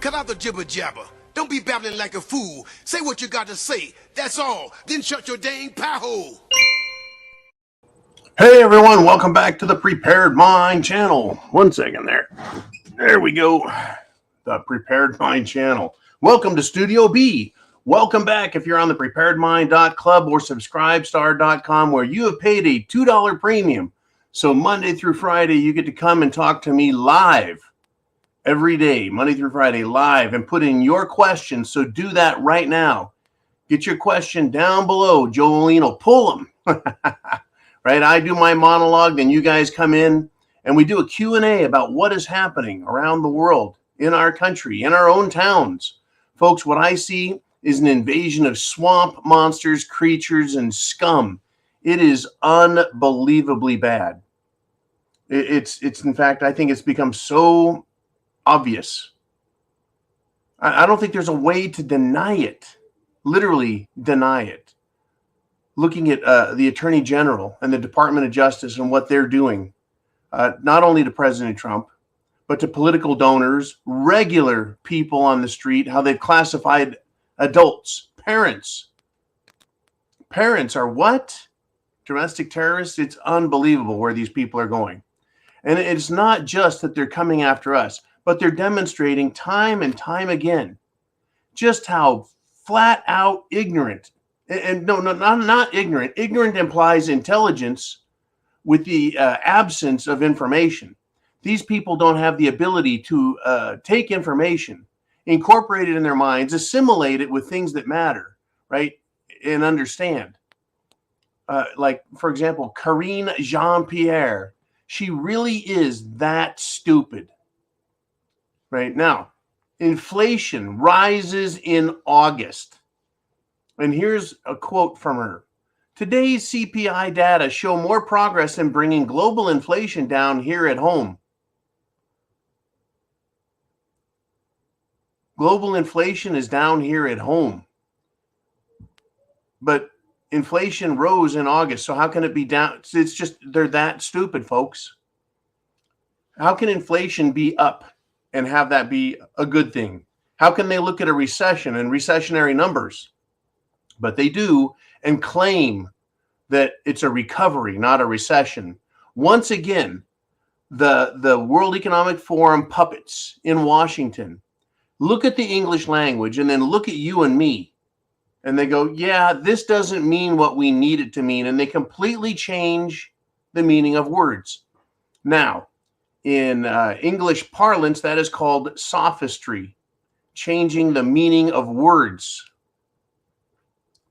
Cut out the jibber jabber. Don't be babbling like a fool. Say what you got to say. That's all. Then shut your dang pie hole. Hey everyone, welcome back to the Prepared Mind channel. One second there. There we go. The Prepared Mind channel. Welcome to Studio B. Welcome back if you're on the preparedmind.club or subscribestar.com, where you have paid a $2 premium. So Monday through Friday, you get to come and talk to me live. Every day, Monday through Friday, live, and put in your questions. So do that right now. Get your question down below. Jolene will pull them. Right? I do my monologue, then you guys come in, and we do a Q&A about what is happening around the world, in our country, in our own towns. Folks, what I see is an invasion of swamp monsters, creatures, and scum. It is unbelievably bad. It's in fact, I think it's become so obvious. I don't think there's a way to deny it, literally deny it. Looking at the Attorney General and the Department of Justice and what they're doing, not only to President Trump, but to political donors, regular people on the street, how they've classified adults, parents. Parents are what? Domestic terrorists? It's unbelievable where these people are going. And it's not just that they're coming after us, but they're demonstrating time and time again just how flat out ignorant, and no, not ignorant. Ignorant implies intelligence with the absence of information. These people don't have the ability to take information, incorporate it in their minds, assimilate it with things that matter, right, and understand. Like, for example, Karine Jean-Pierre, she really is that stupid. Right now, inflation rises in August. And here's a quote from her. Today's CPI data show more progress in bringing global inflation down here at home. Global inflation is down here at home. But inflation rose in August, so how can it be down? It's just, they're that stupid, folks. How can inflation be up and have that be a good thing? How can they look at a recession and recessionary numbers? But they do, and claim that it's a recovery, not a recession. Once again, the World Economic Forum puppets in Washington look at the English language and then look at you and me. And they go, yeah, this doesn't mean what we need it to mean. And they completely change the meaning of words. Now, in English parlance, that is called sophistry, changing the meaning of words.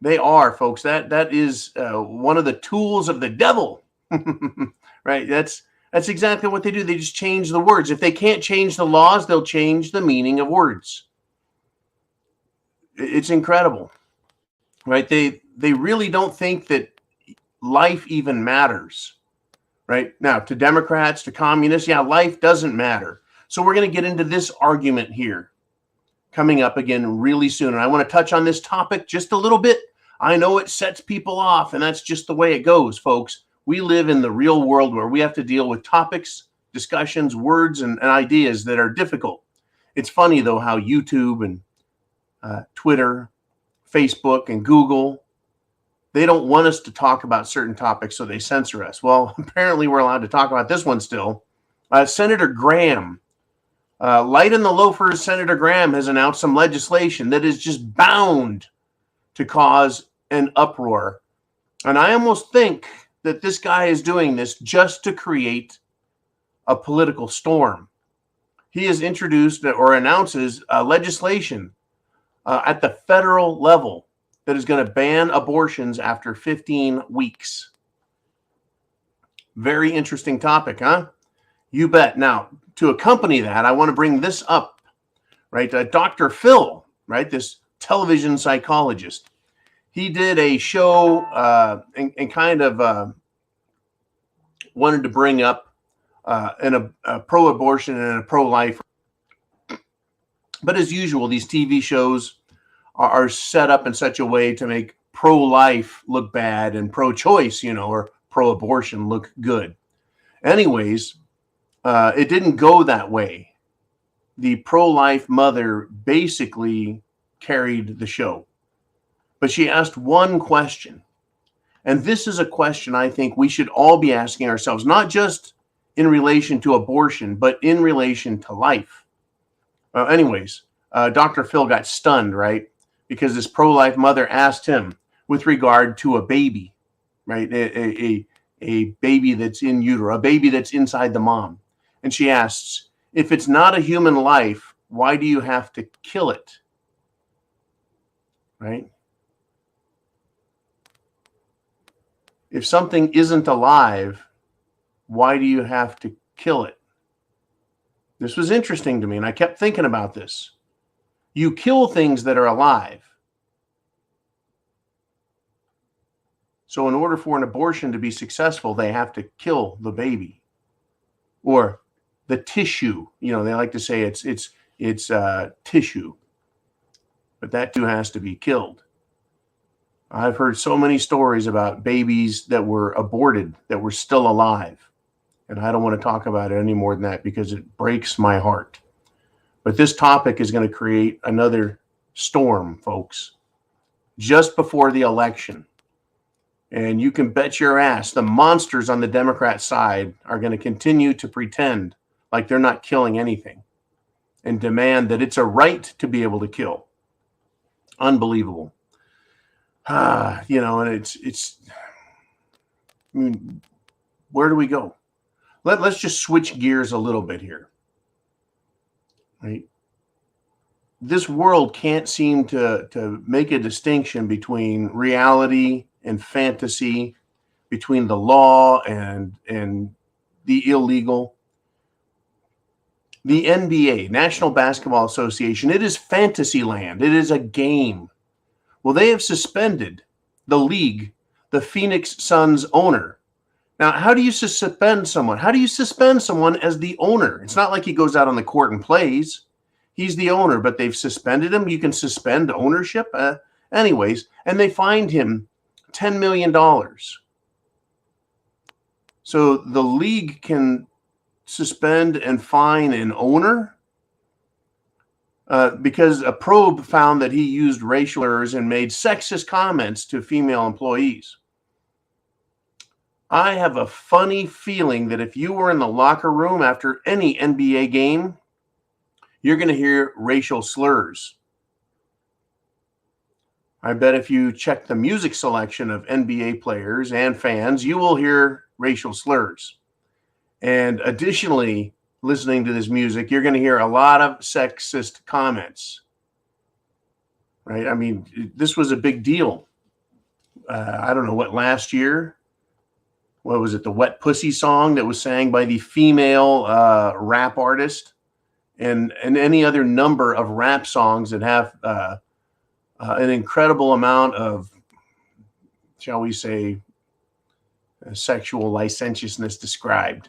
They are, folks. That is one of the tools of the devil, right? That's exactly what they do. They just change the words. If they can't change the laws, they'll change the meaning of words. It's incredible, right? They really don't think that life even matters. Right now, to Democrats, to communists, yeah, life doesn't matter. So we're going to get into this argument here coming up again really soon. And I want to touch on this topic just a little bit. I know it sets people off, and that's just the way it goes, folks. We live in the real world where we have to deal with topics, discussions, words, and ideas that are difficult. It's funny, though, how YouTube and Twitter, Facebook, and Google, they don't want us to talk about certain topics, so they censor us. Well, apparently we're allowed to talk about this one still. Senator Graham, Light in the Loafers, Senator Graham has announced some legislation that is just bound to cause an uproar. And I almost think that this guy is doing this just to create a political storm. He has introduced or announces legislation at the federal level that is going to ban abortions after 15 weeks. Very interesting topic, huh? You bet. Now, to accompany that, I want to bring this up, right? Dr. Phil, right? This television psychologist. He did a show and kind of wanted to bring up a pro-abortion and a pro-life. But as usual, these TV shows are set up in such a way to make pro-life look bad and pro-choice, or pro-abortion look good. Anyways, it didn't go that way. The pro-life mother basically carried the show. But she asked one question. And this is a question I think we should all be asking ourselves, not just in relation to abortion, but in relation to life. Anyways, Dr. Phil got stunned, right? Because this pro-life mother asked him with regard to a baby, right? A baby that's in utero, a baby that's inside the mom. And she asks, if it's not a human life, why do you have to kill it? Right? If something isn't alive, why do you have to kill it? This was interesting to me, and I kept thinking about this. You kill things that are alive. So in order for an abortion to be successful, they have to kill the baby or the tissue. They like to say it's tissue, but that too has to be killed. I've heard so many stories about babies that were aborted that were still alive. And I don't want to talk about it any more than that because it breaks my heart. But this topic is going to create another storm, folks, just before the election. And you can bet your ass the monsters on the Democrat side are going to continue to pretend like they're not killing anything and demand that it's a right to be able to kill. Unbelievable. And it's, I mean, where do we go? Let's just switch gears a little bit here, right? This world can't seem to make a distinction between reality and fantasy, between the law and the illegal. The NBA, National Basketball Association, it is fantasy land. It is a game. Well, they have suspended the league, the Phoenix Suns owner. Now, how do you suspend someone? How do you suspend someone as the owner? It's not like he goes out on the court and plays. He's the owner, but they've suspended him. You can suspend ownership. Anyways, and they fined him $10 million. So the league can suspend and fine an owner? Because a probe found that he used racial slurs and made sexist comments to female employees. I have a funny feeling that if you were in the locker room after any NBA game, you're going to hear racial slurs. I bet if you check the music selection of NBA players and fans, you will hear racial slurs. And additionally, listening to this music, you're going to hear a lot of sexist comments, right? I mean, this was a big deal. I don't know what last year, what was it? The Wet Pussy song that was sang by the female rap artist and any other number of rap songs that have an incredible amount of, shall we say, sexual licentiousness described.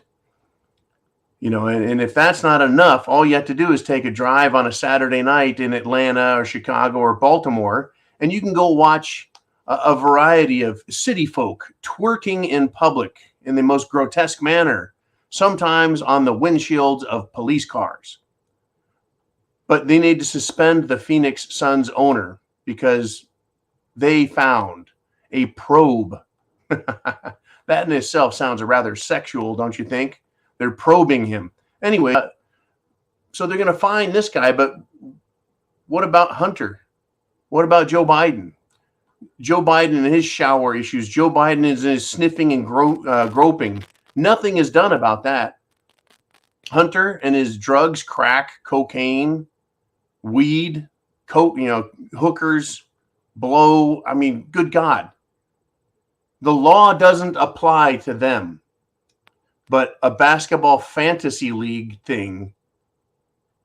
And if that's not enough, all you have to do is take a drive on a Saturday night in Atlanta or Chicago or Baltimore, and you can go watch a variety of city folk twerking in public in the most grotesque manner, sometimes on the windshields of police cars. But they need to suspend the Phoenix Suns owner because they found a probe. That in itself sounds rather sexual, don't you think? They're probing him. Anyway, so they're going to find this guy, but what about Hunter? What about Joe Biden? Joe Biden and his shower issues. Joe Biden is sniffing and groping. Nothing is done about that. Hunter and his drugs, crack, cocaine, weed, hookers, blow. I mean, good God. The law doesn't apply to them, but a basketball fantasy league thing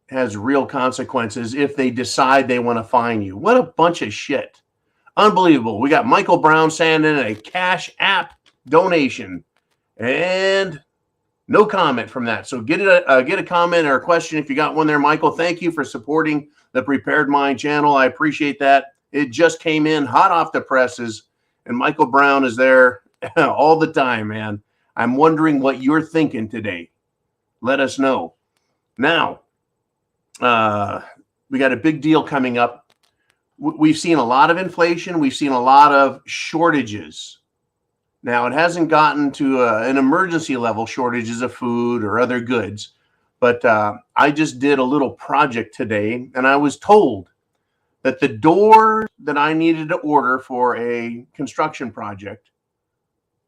has real consequences if they decide they want to fine you. What a bunch of shit. Unbelievable. We got Michael Brown sending in a CashApp donation, and no comment from that. So get a comment or a question if you got one there, Michael. Thank you for supporting the Prepared Mind channel. I appreciate that. It just came in hot off the presses, and Michael Brown is there all the time, man. I'm wondering what you're thinking today. Let us know. Now, we got a big deal coming up. We've seen a lot of inflation. We've seen a lot of shortages. Now, it hasn't gotten to an emergency level shortages of food or other goods, but I just did a little project today, and I was told that the door that I needed to order for a construction project,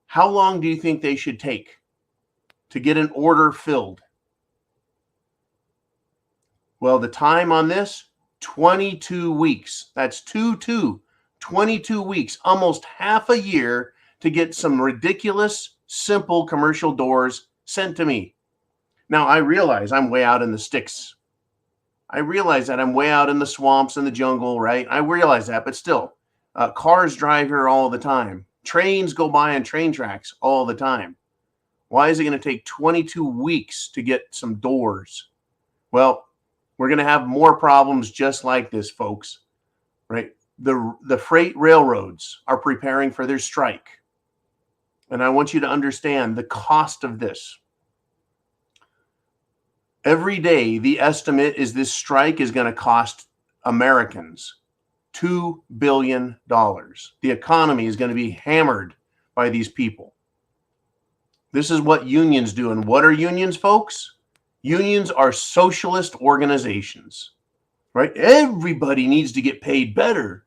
how long do you think they should take to get an order filled? Well, the time on this, 22 weeks. That's 22 weeks, almost half a year to get some ridiculous, simple commercial doors sent to me. Now, I realize I'm way out in the sticks. I realize that I'm way out in the swamps and the jungle, right? I realize that, but still, cars drive here all the time. Trains go by on train tracks all the time. Why is it going to take 22 weeks to get some doors? Well, we're going to have more problems just like this, folks, right? The freight railroads are preparing for their strike. And I want you to understand the cost of this. Every day, the estimate is this strike is going to cost Americans $2 billion. The economy is going to be hammered by these people. This is what unions do. And what are unions, folks? Unions are socialist organizations, right? Everybody needs to get paid better.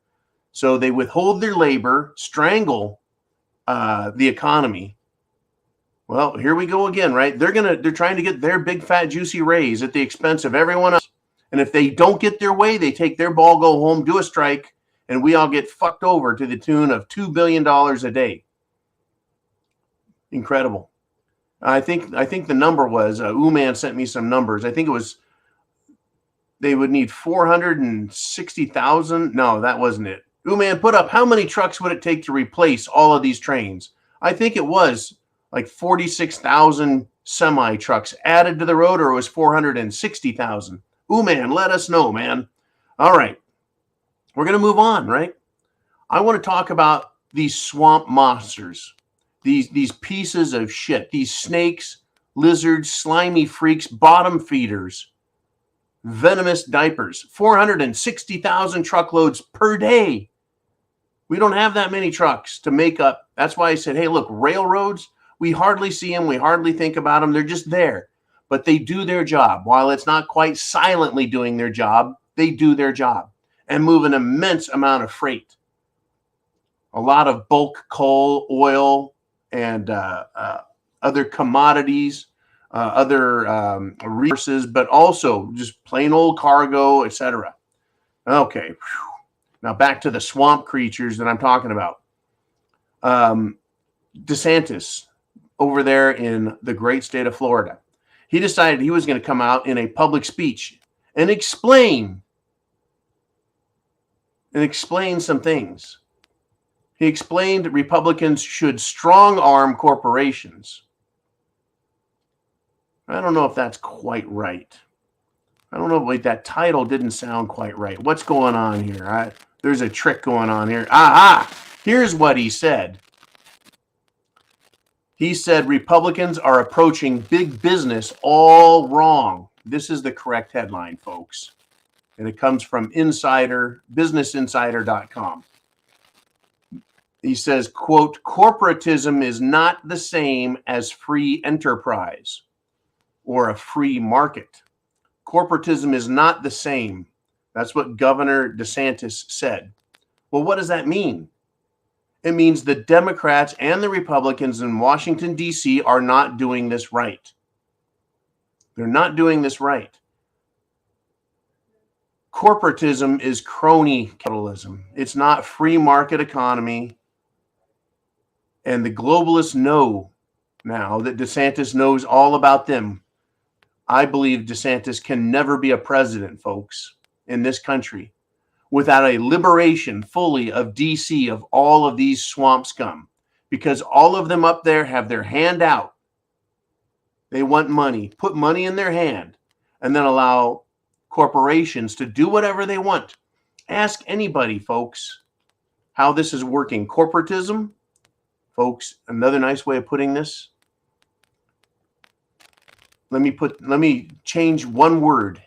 So they withhold their labor, strangle the economy. Well, here we go again, right? They're trying to get their big fat juicy raise at the expense of everyone else. And if they don't get their way, they take their ball, go home, do a strike, and we all get fucked over to the tune of $2 billion a day. Incredible. I think the number was, Uman sent me some numbers. I think it was, they would need 460,000. No, that wasn't it. Uman, put up, how many trucks would it take to replace all of these trains? I think it was like 46,000 semi trucks added to the road, or it was 460,000. Uman, let us know, man. All right. We're going to move on, right? I want to talk about these swamp monsters. These pieces of shit, these snakes, lizards, slimy freaks, bottom feeders, venomous diapers, 460,000 truckloads per day. We don't have that many trucks to make up. That's why I said, hey, look, railroads, we hardly see them. We hardly think about them. They're just there, but they do their job. While it's not quite silently doing their job, they do their job and move an immense amount of freight. A lot of bulk coal, oil, and other commodities, other resources, but also just plain old cargo, etc. Okay, now back to the swamp creatures that I'm talking about. DeSantis, over there in the great state of Florida, he decided he was going to come out in a public speech and explain some things. He explained that Republicans should strong-arm corporations. I don't know if that's quite right. I don't know, like that title didn't sound quite right. What's going on here? There's a trick going on here. Here's what he said. He said Republicans are approaching big business all wrong. This is the correct headline, folks. And it comes from businessinsider.com. He says, quote, corporatism is not the same as free enterprise or a free market. Corporatism is not the same. That's what Governor DeSantis said. Well, what does that mean? It means the Democrats and the Republicans in Washington, D.C. are not doing this right. They're not doing this right. corporatism is crony capitalism. It's not free market economy. And the globalists know now that DeSantis knows all about them. I believe DeSantis can never be a president, folks, in this country without a liberation fully of DC, of all of these swamp scum, because all of them up there have their hand out. They want money, put money in their hand, and then allow corporations to do whatever they want. Ask anybody, folks, how this is working. Corporatism, folks, another nice way of putting this. Let me change one word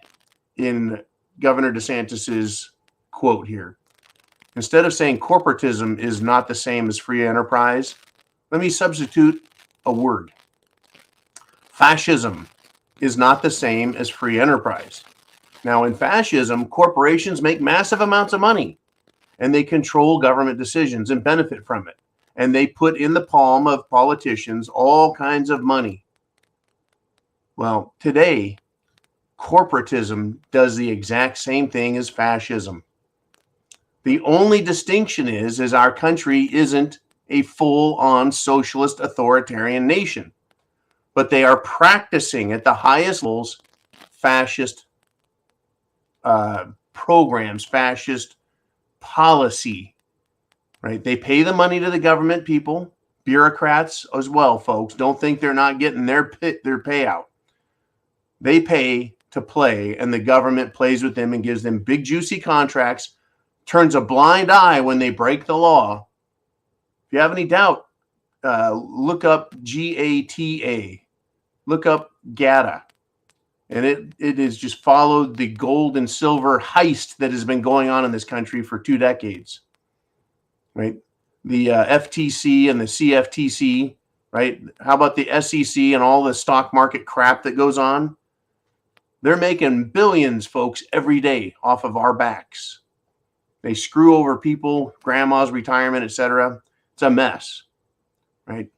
in Governor DeSantis's quote here. Instead of saying corporatism is not the same as free enterprise, let me substitute a word. Fascism is not the same as free enterprise. Now, in fascism, corporations make massive amounts of money and they control government decisions and benefit from it. And they put in the palm of politicians all kinds of money. Well, today, corporatism does the exact same thing as fascism. The only distinction is our country isn't a full-on socialist authoritarian nation, but they are practicing at the highest levels fascist programs, fascist policy, right? They pay the money to the government people, bureaucrats as well, folks. Don't think they're not getting their payout. They pay to play, and the government plays with them and gives them big, juicy contracts, turns a blind eye when they break the law. If you have any doubt, look up GATA. Look up GATA. And it has just followed the gold and silver heist that has been going on in this country for 2 decades. Right? The FTC and the CFTC, right? How about the SEC and all the stock market crap that goes on? They're making billions, folks, every day off of our backs. They screw over people, grandma's retirement, etc. It's a mess, right?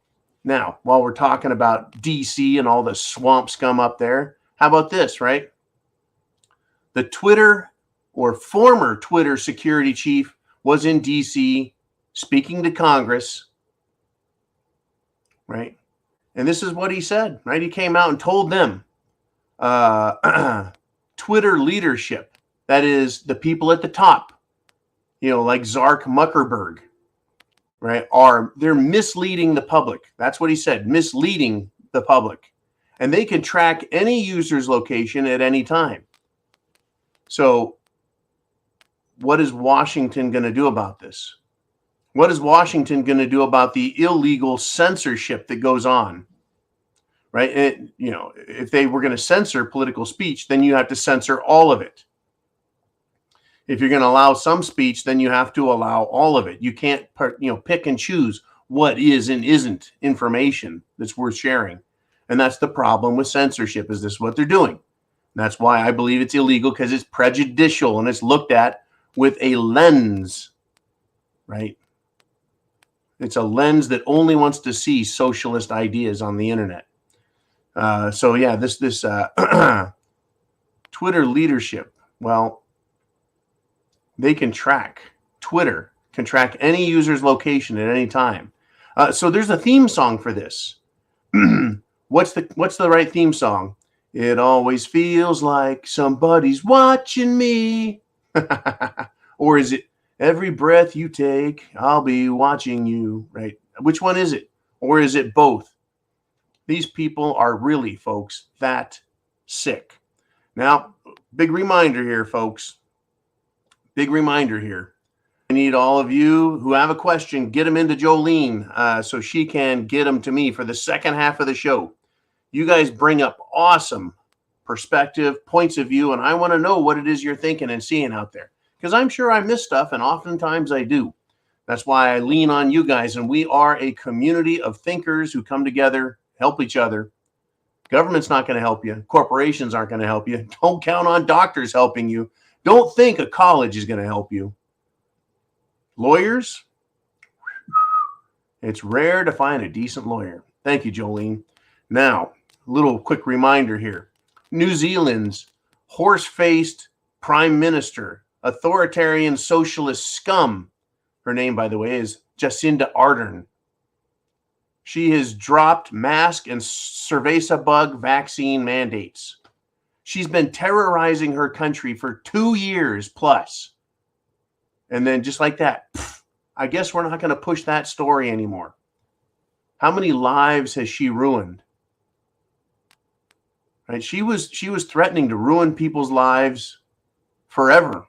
Now, while we're talking about DC and all the swamp scum up there, how about this, right? The Twitter or former Twitter security chief was in DC speaking to Congress, right? And this is what he said, right? He came out and told them, Twitter leadership, that is the people at the top, you know, like Zark Muckerberg, right, they're misleading the public. That's what he said, misleading the public. And they can track any user's location at any time. So what is Washington going to do about this? What is Washington going to do about the illegal censorship that goes on? Right? And, you know, if they were going to censor political speech, then you have to censor all of it. If you're going to allow some speech, then you have to allow all of it. You can't, pick and choose what is and isn't information that's worth sharing. And that's the problem with censorship, is this what they're doing. And that's why I believe it's illegal, because it's prejudicial and it's looked at with a lens, right? It's a lens that only wants to see socialist ideas on the internet. So yeah, this Twitter leadership, well, they can track, Twitter can track any user's location at any time. So there's a theme song for this. What's the right theme song? It always feels like somebody's watching me. Or is it every breath you take, I'll be watching you, right? Which one is it? Or is it both? These people are really, folks, that sick. Now, big reminder here, folks. Big reminder here. I need all of you who have a question, get them into Jolene so she can get them to me for the second half of the show. You guys bring up awesome perspective, points of view, and I want to know what it is you're thinking and seeing out there. Because I'm sure I miss stuff, and oftentimes I do. That's why I lean on you guys, and we are a community of thinkers who come together, help each other. Government's not going to help you. Corporations aren't going to help you. Don't count on doctors helping you. Don't think a college is going to help you. Lawyers, it's rare to find a decent lawyer. Thank you, Jolene. Now, a little quick reminder here. New Zealand's horse-faced prime minister, authoritarian socialist scum. Her name, by the way, is Jacinda Ardern. She has dropped mask and cerveza bug vaccine mandates. She's been terrorizing her country for 2 years plus. And then just like that, I guess we're not going to push that story anymore. How many lives has she ruined? Right? She was threatening to ruin people's lives forever.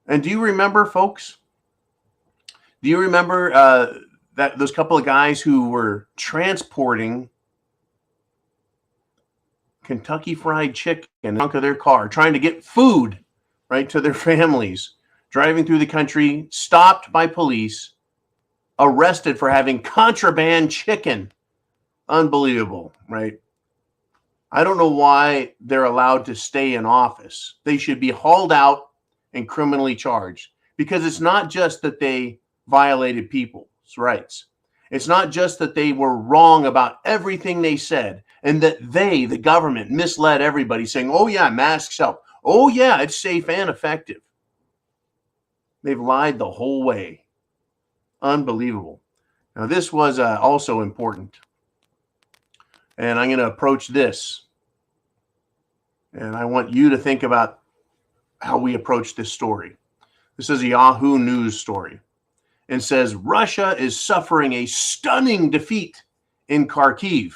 And do you remember, folks? Do you remember that those couple of guys who were transporting Kentucky Fried Chicken in the trunk of their car, trying to get food, right, to their families, driving through the country, stopped by police, arrested for having contraband chicken? Unbelievable, right? I don't know why they're allowed to stay in office. They should be hauled out and criminally charged, because it's not just that they violated people's rights. It's not just that they were wrong about everything they said and that they, the government, misled everybody saying, oh yeah, masks help. Oh yeah, it's safe and effective. They've lied the whole way. Unbelievable. Now this was also important. And I'm going to approach this. And I want you to think about how we approach this story. This is a Yahoo News story. And says Russia is suffering a stunning defeat in Kharkiv,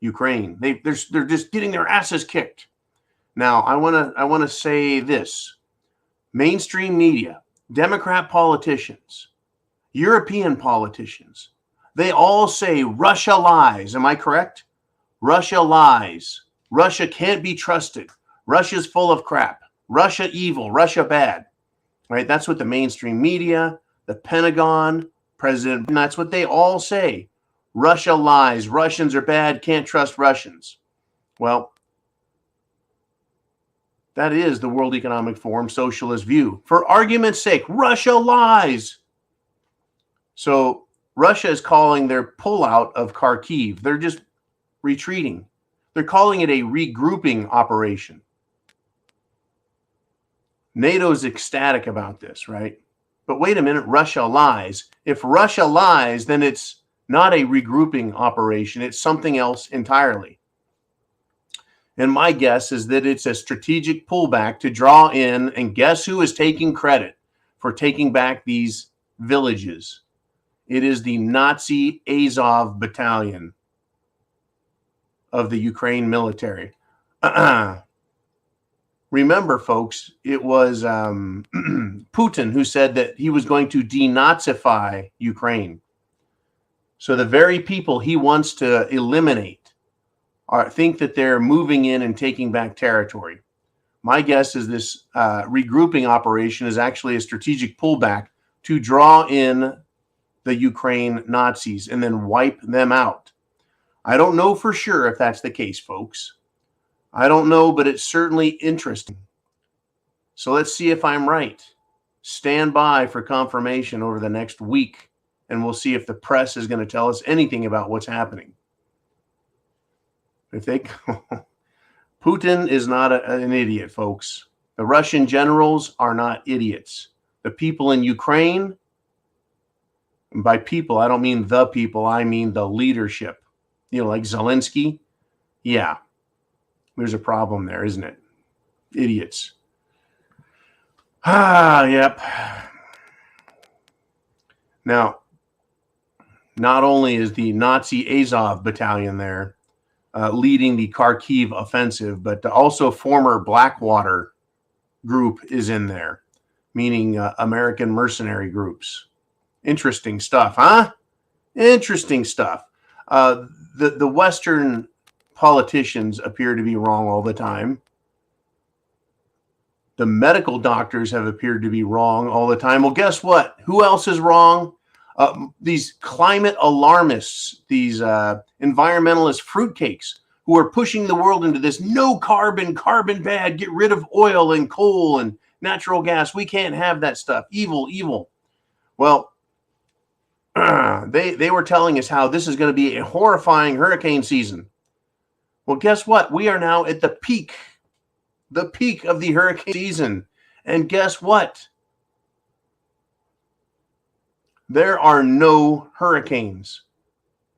Ukraine. They're just getting their asses kicked. Now, I want to say this. Mainstream media, Democrat politicians, European politicians, they all say Russia lies. Am I correct? Russia lies. Russia can't be trusted. Russia's full of crap. Russia evil. Russia bad. Right? That's what the mainstream media, the Pentagon, President, and that's what they all say. Russia lies. Russians are bad. Can't trust Russians. Well, that is the World Economic Forum socialist view. For argument's sake, Russia lies. So Russia is calling their pullout of Kharkiv. They're just retreating. They're calling it a regrouping operation. NATO's ecstatic about this, right? But wait a minute, Russia lies. If Russia lies, then it's not a regrouping operation. It's something else entirely. And my guess is that it's a strategic pullback to draw in, and guess who is taking credit for taking back these villages? It is the Nazi Azov battalion of the Ukraine military. Remember, folks, it was Putin who said that he was going to denazify Ukraine. So the very people he wants to eliminate think that they're moving in and taking back territory. My guess is this regrouping operation is actually a strategic pullback to draw in the Ukraine Nazis and then wipe them out. I don't know for sure if that's the case, folks. I don't know, but it's certainly interesting. So let's see if I'm right. Stand by for confirmation over the next week, and we'll see if the press is going to tell us anything about what's happening. If they, Putin is not an idiot, folks. The Russian generals are not idiots. The people in Ukraine, and by people, I don't mean the people, I mean the leadership. You know, like Zelensky. Yeah. There's a problem there, isn't it? Idiots. Yep. Now, not only is the Nazi Azov battalion there leading the Kharkiv offensive, but also former Blackwater group is in there, meaning American mercenary groups. Interesting stuff, huh? Interesting stuff. The Western politicians appear to be wrong all the time. The medical doctors have appeared to be wrong all the time. Well, guess what? Who else is wrong? These climate alarmists, these environmentalist fruitcakes who are pushing the world into this no carbon bad, get rid of oil and coal and natural gas. We can't have that stuff. Evil, evil. Well, they were telling us how this is going to be a horrifying hurricane season. Well, guess what? We are now at the peak the peak of the hurricane season. And guess what? There are no hurricanes.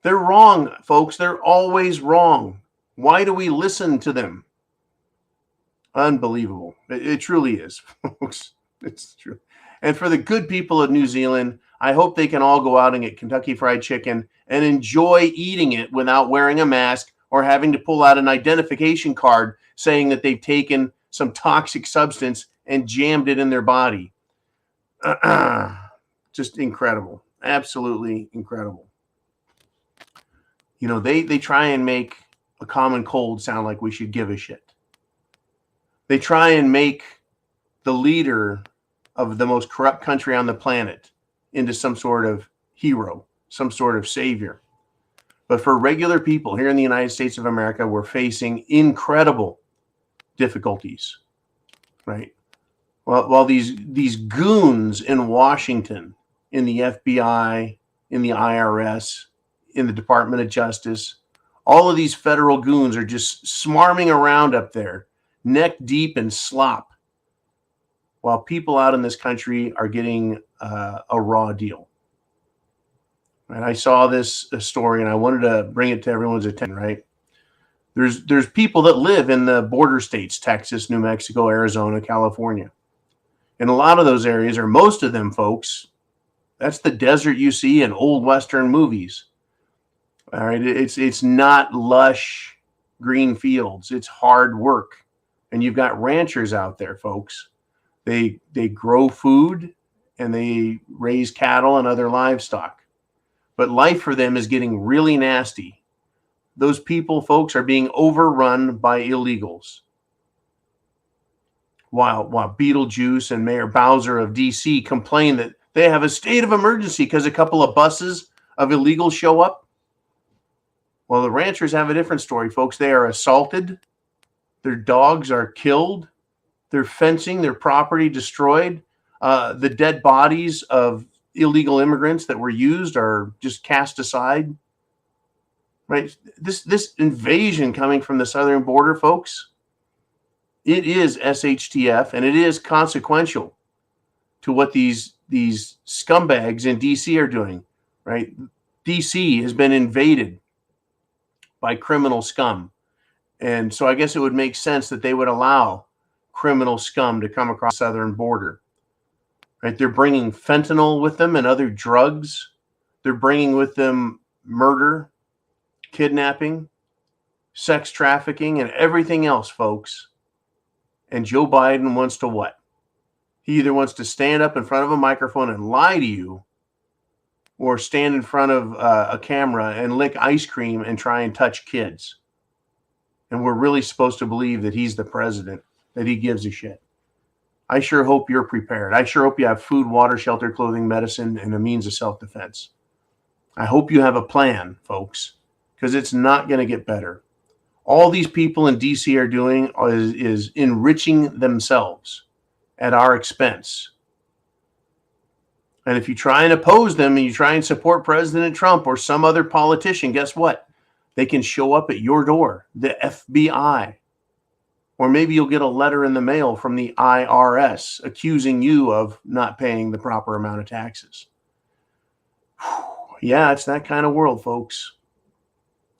They're wrong, folks. They're always wrong. Why do we listen to them? Unbelievable. It truly is, folks. It's true. And for the good people of New Zealand, I hope they can all go out and get Kentucky Fried Chicken and enjoy eating it without wearing a mask or having to pull out an identification card saying that they've taken some toxic substance and jammed it in their body. Just incredible. Absolutely incredible. You know, they try and make a common cold sound like we should give a shit. They try and make the leader of the most corrupt country on the planet into some sort of hero, some sort of savior. But for regular people here in the United States of America, we're facing incredible difficulties, right? While these goons in Washington, in the FBI, in the IRS, in the Department of Justice, all of these federal goons are just smarming around up there, neck deep in slop, while people out in this country are getting a raw deal. And I saw this story and I wanted to bring it to everyone's attention, right? There's people that live in the border states, Texas, New Mexico, Arizona, California. And a lot of those areas, or most of them, folks, that's the desert you see in old Western movies. All right, it's not lush green fields. It's hard work. And you've got ranchers out there, folks. They grow food and they raise cattle and other livestock. But life for them is getting really nasty. Those people, folks, are being overrun by illegals. While Beetlejuice and Mayor Bowser of D.C. complain that they have a state of emergency because a couple of buses of illegals show up. Well, the ranchers have a different story, folks. They are assaulted. Their dogs are killed. Their fencing, their property destroyed. The dead bodies of illegal immigrants that were used are just cast aside. Right? This invasion coming from the southern border, folks, it is SHTF, and it is consequential to what these scumbags in D.C. are doing. Right? D.C. has been invaded by criminal scum. And so I guess it would make sense that they would allow criminal scum to come across the southern border. Right? They're bringing fentanyl with them and other drugs. They're bringing with them murder, kidnapping, sex trafficking, and everything else, folks. And Joe Biden wants to what? He either wants to stand up in front of a microphone and lie to you, or stand in front of a camera and lick ice cream and try and touch kids. And we're really supposed to believe that he's the president, that he gives a shit. I sure hope you're prepared. I sure hope you have food, water, shelter, clothing, medicine, and a means of self-defense. I hope you have a plan, folks, because it's not going to get better. All these people in D.C. are doing is enriching themselves at our expense. And if you try and oppose them and you try and support President Trump or some other politician, guess what? They can show up at your door, the FBI. Or maybe you'll get a letter in the mail from the IRS accusing you of not paying the proper amount of taxes. Yeah, it's that kind of world, folks.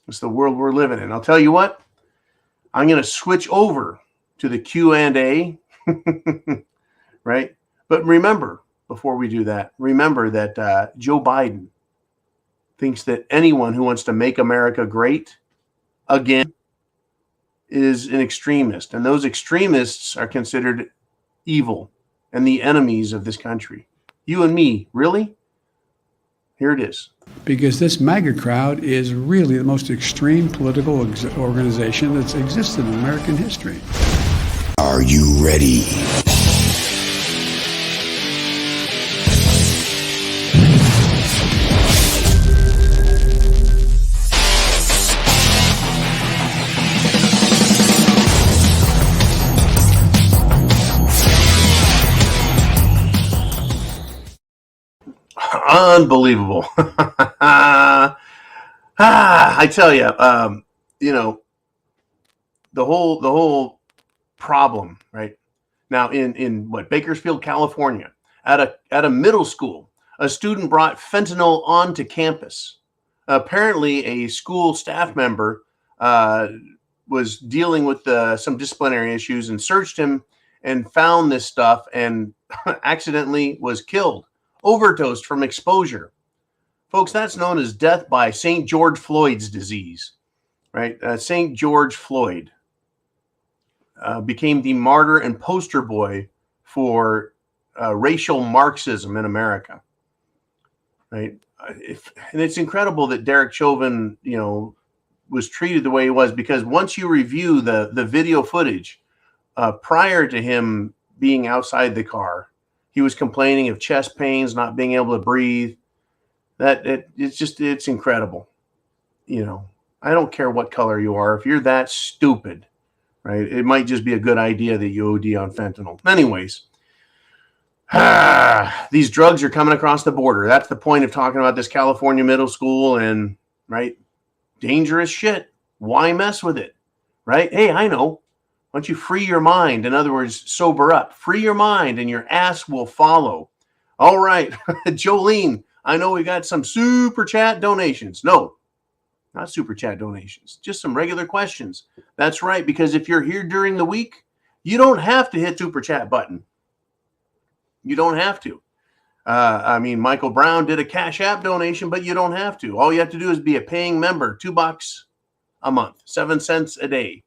It's the world we're living in. I'll tell you what, I'm going to switch over to the Q&A, right? But remember, before we do that, remember that Joe Biden thinks that anyone who wants to make America great again is an extremist. And those extremists are considered evil and the enemies of this country. You and me, really? Here it is. Because this MAGA crowd is really the most extreme political organization that's existed in American history. Are you ready? Unbelievable. I tell you, you know, the whole problem, right? Now, in Bakersfield, California, at a middle school, a student brought fentanyl onto campus. Apparently, a school staff member was dealing with some disciplinary issues and searched him and found this stuff and accidentally was killed, overdosed from exposure. Folks, that's known as death by St. George Floyd's disease, right? St. George Floyd became the martyr and poster boy for racial Marxism in America, right? And it's incredible that Derek Chauvin, was treated the way he was, because once you review the video footage prior to him being outside the car, he was complaining of chest pains, not being able to breathe. It's incredible. I don't care what color you are. If you're that stupid, right, it might just be a good idea that you OD on fentanyl. Anyways, these drugs are coming across the border. That's the point of talking about this California middle school and, right, dangerous shit. Why mess with it, right? Hey, I know. Why don't you free your mind? In other words, sober up. Free your mind and your ass will follow. All right, Jolene, I know we got some super chat donations. No, not super chat donations. Just some regular questions. That's right, because if you're here during the week, you don't have to hit super chat button. You don't have to. Michael Brown did a CashApp donation, but you don't have to. All you have to do is be a paying member, $2 a month, 7 cents a day,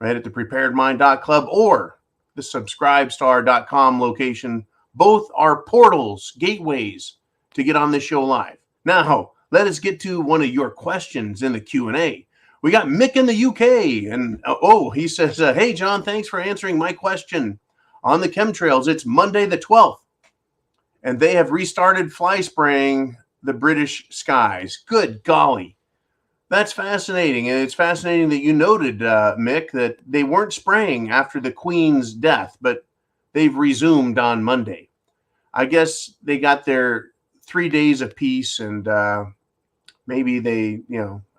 right at the preparedmind.club or the subscribestar.com location. Both are portals, gateways to get on this show live. Now, let us get to one of your questions in the Q&A. We got Mick in the UK, and he says, hey, John, thanks for answering my question on the chemtrails. It's Monday the 12th. And they have restarted fly spraying the British skies. Good golly. That's fascinating. And it's fascinating that you noted, Mick, that they weren't spraying after the Queen's death, but they've resumed on Monday. I guess they got their 3 days of peace, and maybe they,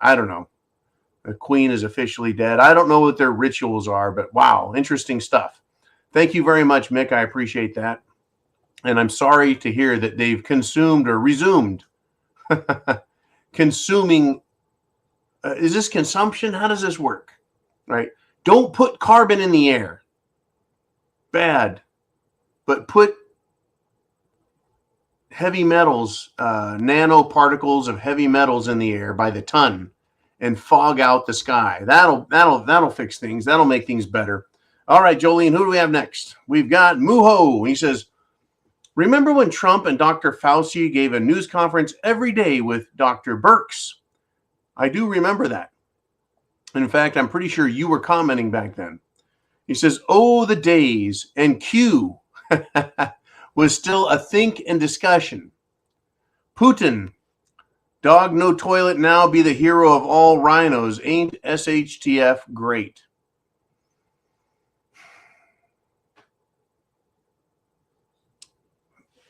I don't know. The Queen is officially dead. I don't know what their rituals are, but wow, interesting stuff. Thank you very much, Mick. I appreciate that. And I'm sorry to hear that they've consumed or resumed consuming. Is this consumption? How does this work? Right? Don't put carbon in the air. Bad. But put heavy metals, nanoparticles of heavy metals in the air by the ton and fog out the sky. That'll fix things. That'll make things better. All right, Jolene, who do we have next? We've got Muho. He says, remember when Trump and Dr. Fauci gave a news conference every day with Dr. Birx? I do remember that. In fact, I'm pretty sure you were commenting back then. He says, oh, the days, and Q was still a think and discussion. Putin, dog no toilet now, be the hero of all rhinos. Ain't SHTF great?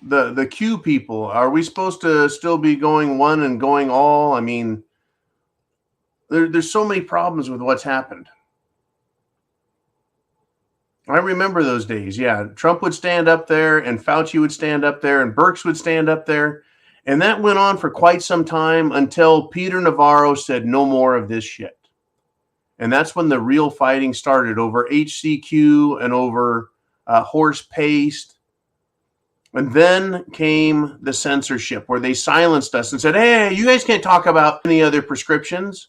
The Q people, are we supposed to still be going one and going all? I mean, there's so many problems with what's happened. I remember those days. Yeah, Trump would stand up there and Fauci would stand up there and Birx would stand up there. And that went on for quite some time until Peter Navarro said no more of this shit. And that's when the real fighting started over HCQ and over horse paste. And then came the censorship where they silenced us and said, hey, you guys can't talk about any other prescriptions.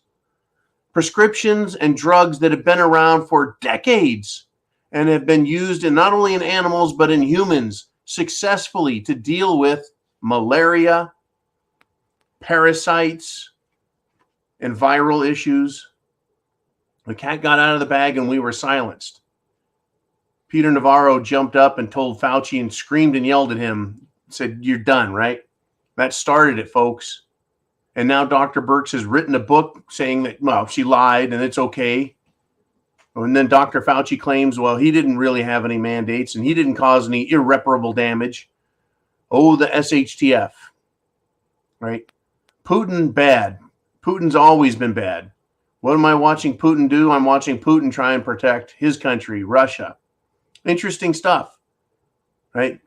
Prescriptions and drugs that have been around for decades and have been used in not only in animals, but in humans successfully to deal with malaria, parasites, and viral issues. The cat got out of the bag and we were silenced. Peter Navarro jumped up and told Fauci and screamed and yelled at him, said, you're done, right? That started it, folks. And now Dr. Birx has written a book saying that, well, she lied and it's okay. And then Dr. Fauci claims, well, he didn't really have any mandates and he didn't cause any irreparable damage. Oh, the SHTF, right? Putin, bad. Putin's always been bad. What am I watching Putin do? I'm watching Putin try and protect his country, Russia. Interesting stuff, right?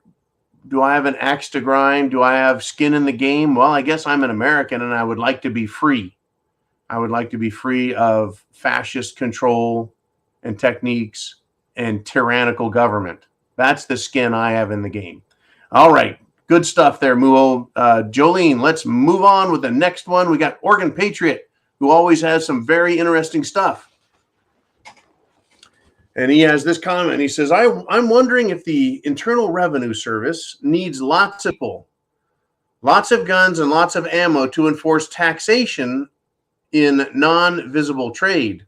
Do I have an axe to grind? Do I have skin in the game? Well, I guess I'm an American and I would like to be free. I would like to be free of fascist control and techniques and tyrannical government. That's the skin I have in the game. All right. Good stuff there, Muo. Jolene, let's move on with the next one. We got Oregon Patriot, who always has some very interesting stuff. And he has this comment. He says, I'm wondering if the Internal Revenue Service needs lots of people, lots of guns, and lots of ammo to enforce taxation in non-visible trade,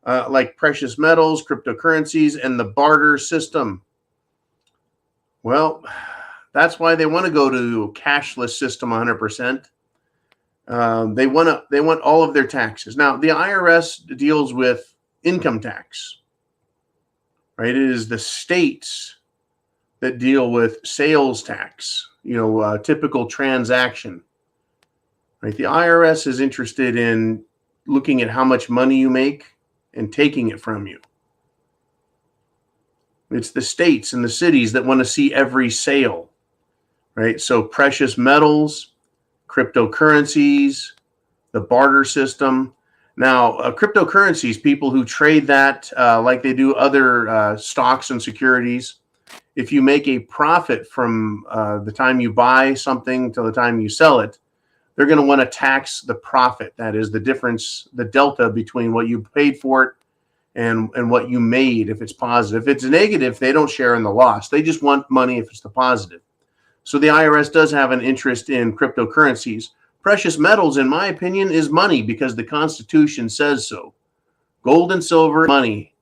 like precious metals, cryptocurrencies, and the barter system. Well, that's why they want to go to a cashless system 100%. They want all of their taxes. Now, the IRS deals with income tax, right? It is the states that deal with sales tax, typical transaction, right? The IRS is interested in looking at how much money you make and taking it from you. It's the states and the cities that want to see every sale, right? So precious metals, cryptocurrencies, the barter system. Now, cryptocurrencies, people who trade that like they do other stocks and securities, if you make a profit from the time you buy something till the time you sell it, they're going to want to tax the profit. That is the difference, the delta between what you paid for it and what you made if it's positive. If it's negative, they don't share in the loss. They just want money if it's the positive. So the IRS does have an interest in cryptocurrencies. Precious metals, in my opinion, is money because the Constitution says so. Gold and silver, money.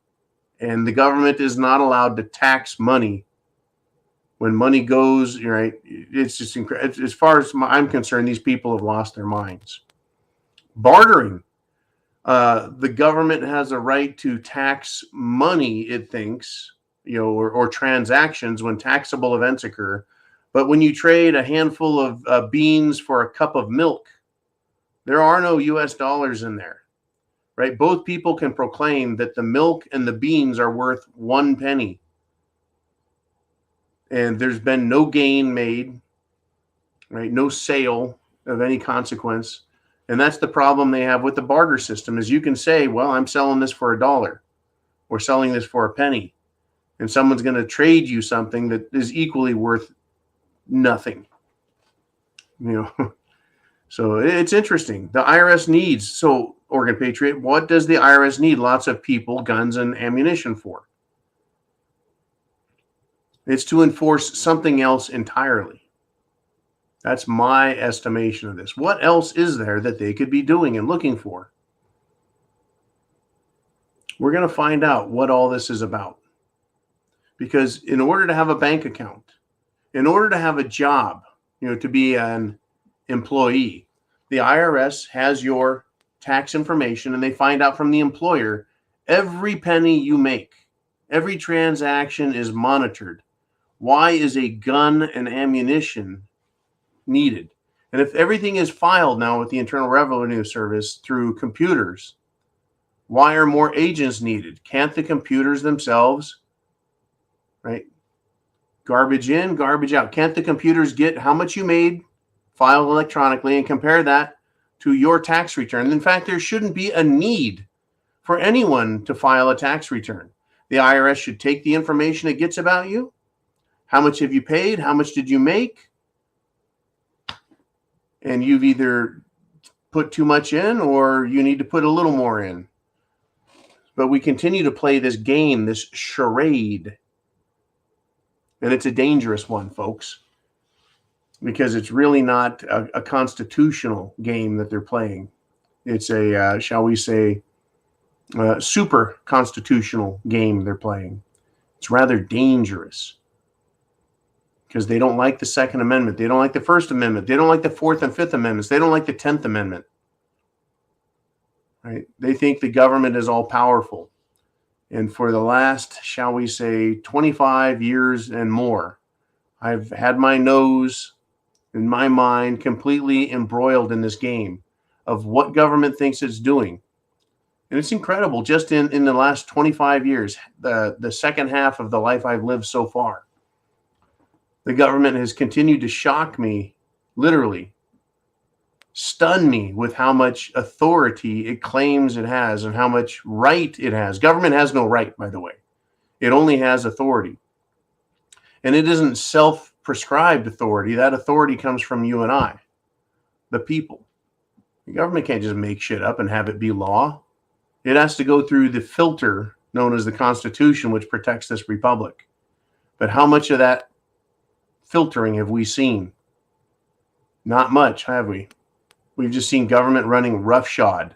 And the government is not allowed to tax money. When money goes, right, it's just incredible. As far as I'm concerned, these people have lost their minds. Bartering. The government has a right to tax money, it thinks, or transactions when taxable events occur. But when you trade a handful of beans for a cup of milk, there are no US dollars in there, right? Both people can proclaim that the milk and the beans are worth 1 penny. And there's been no gain made, right? No sale of any consequence. And that's the problem they have with the barter system is you can say, well, I'm selling this for $1 or selling this for a penny. And someone's going to trade you something that is equally worth nothing. So it's interesting. The IRS needs, so Oregon Patriot, what does the IRS need lots of people, guns, and ammunition for? It's to enforce something else entirely. That's my estimation of this. What else is there that they could be doing and looking for? We're going to find out what all this is about. Because in order to have a bank account, in order to have a job, to be an employee, the IRS has your tax information and they find out from the employer every penny you make. Every transaction is monitored. Why is a gun and ammunition needed? And if everything is filed now with the Internal Revenue Service through computers, why are more agents needed? Can't the computers themselves, right? Garbage in, garbage out. Can't the computers get how much you made, filed electronically, and compare that to your tax return? In fact, there shouldn't be a need for anyone to file a tax return. The IRS should take the information it gets about you. How much have you paid? How much did you make? And you've either put too much in or you need to put a little more in. But we continue to play this game, this charade. And it's a dangerous one, folks, because it's really not a constitutional game that they're playing. It's a, shall we say, super constitutional game they're playing. It's rather dangerous because they don't like the Second Amendment. They don't like the First Amendment. They don't like the Fourth and Fifth Amendments. They don't like the 10th Amendment. Right? They think the government is all powerful. And for the last, shall we say, 25 years and more, I've had my nose and my mind completely embroiled in this game of what government thinks it's doing. And it's incredible. Just in the last 25 years, the second half of the life I've lived so far, the government has continued to shock me, literally stun me with how much authority it claims it has and how much right it has. Government has no right, by the way. It only has authority. And it isn't self-prescribed authority. That authority comes from you and I, the people. The government can't just make shit up and have it be law. It has to go through the filter known as the Constitution, which protects this republic. But how much of that filtering have we seen? Not much, have we? We've just seen government running roughshod.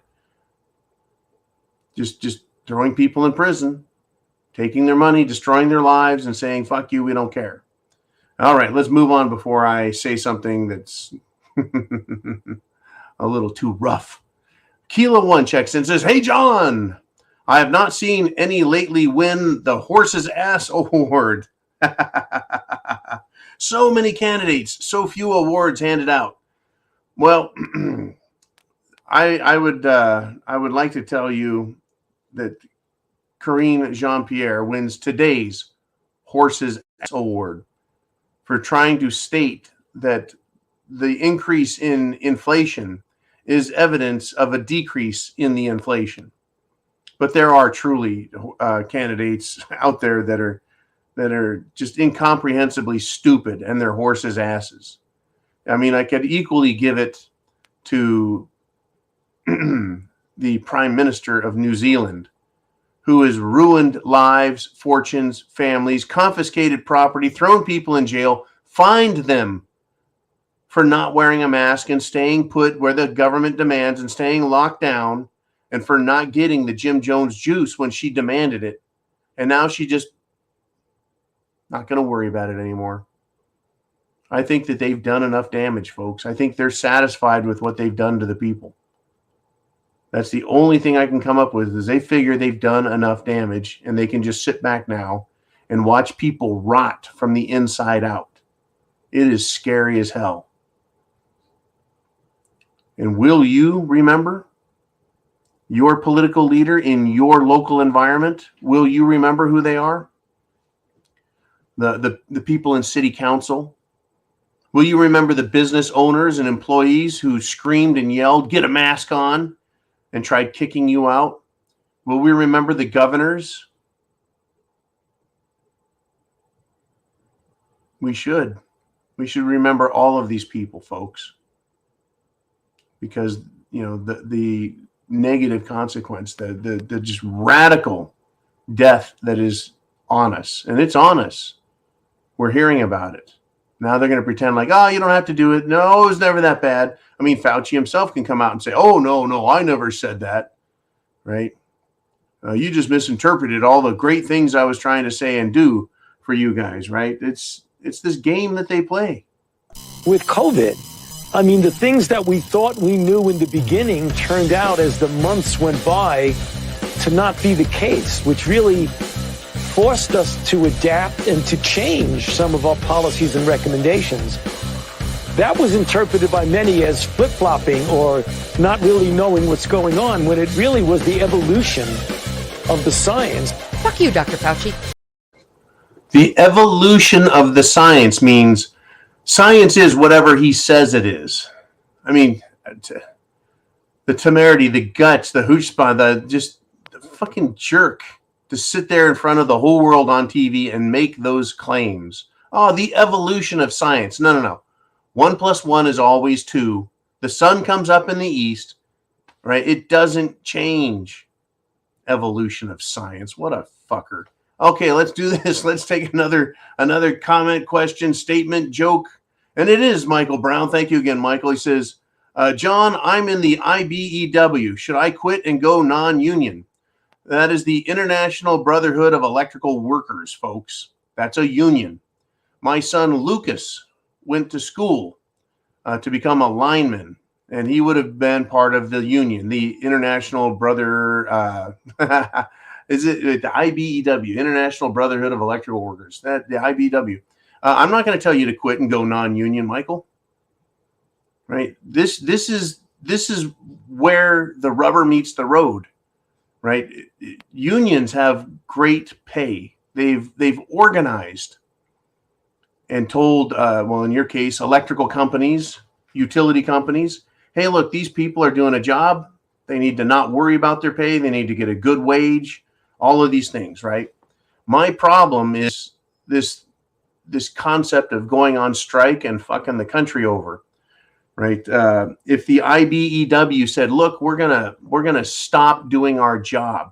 Just throwing people in prison, taking their money, destroying their lives, and saying, fuck you, we don't care. All right, let's move on before I say something that's a little too rough. Kilo 1 checks in and says, hey, John, I have not seen any lately win the horse's ass award. So many candidates, so few awards handed out. Well, I would like to tell you that Karine Jean-Pierre wins today's horse's ass award for trying to state that the increase in inflation is evidence of a decrease in the inflation. But there are truly candidates out there that are just incomprehensibly stupid, and they're horses' asses. I mean, I could equally give it to the Prime Minister of New Zealand, who has ruined lives, fortunes, families, confiscated property, thrown people in jail, fined them for not wearing a mask and staying put where the government demands and staying locked down, and for not getting the Jim Jones juice when she demanded it. And now she just not going to worry about it anymore. I think that they've done enough damage, folks. I think they're satisfied with what they've done to the people. That's the only thing I can come up with, is they figure they've done enough damage and they can just sit back now and watch people rot from the inside out. It is scary as hell. And will you remember your political leader in your local environment? Will you remember who they are? The people in city council? Will you remember the business owners and employees who screamed and yelled, get a mask on, and tried kicking you out? Will we remember the governors? We should. We should remember all of these people, folks. Because, you know, the negative consequence, the just radical death that is on us. And it's on us. We're hearing about it. Now they're going to pretend like, oh, you don't have to do it. No, it was never that bad. I mean, Fauci himself can come out and say, oh, no, I never said that. Right? You just misinterpreted all the great things I was trying to say and do for you guys, right? It's this game that they play. With COVID, I mean, the things that we thought we knew in the beginning turned out as the months went by to not be the case, which really forced us to adapt and to change some of our policies and recommendations. That was interpreted by many as flip-flopping or not really knowing what's going on, when it really was the evolution of the science. Fuck you, Dr. Fauci. The evolution of the science means science is whatever he says it is. I mean, the temerity, the guts, the chutzpah, the fucking jerk to sit there in front of the whole world on TV and make those claims. Oh, the evolution of science. No. 1 + 1 is always 2. The sun comes up in the east, right? It doesn't change. Evolution of science. What a fucker. Okay, let's do this. Let's take another comment, question, statement, joke. And it is Michael Brown. Thank you again, Michael. He says, John, I'm in the IBEW. Should I quit and go non-union? That is the International Brotherhood of Electrical Workers, folks. That's a union. My son Lucas went to school to become a lineman, and he would have been part of the union, the International is it the IBEW, International Brotherhood of Electrical Workers? That the IBEW. I'm not going to tell you to quit and go non-union, Michael. Right? This is where the rubber meets the road. right? Unions have great pay. They've organized and told, well, in your case, electrical companies, utility companies, hey, look, these people are doing a job. They need to not worry about their pay. They need to get a good wage, all of these things, right? My problem is this concept of going on strike and fucking the country over, right? If the IBEW said, look, we're gonna stop doing our job.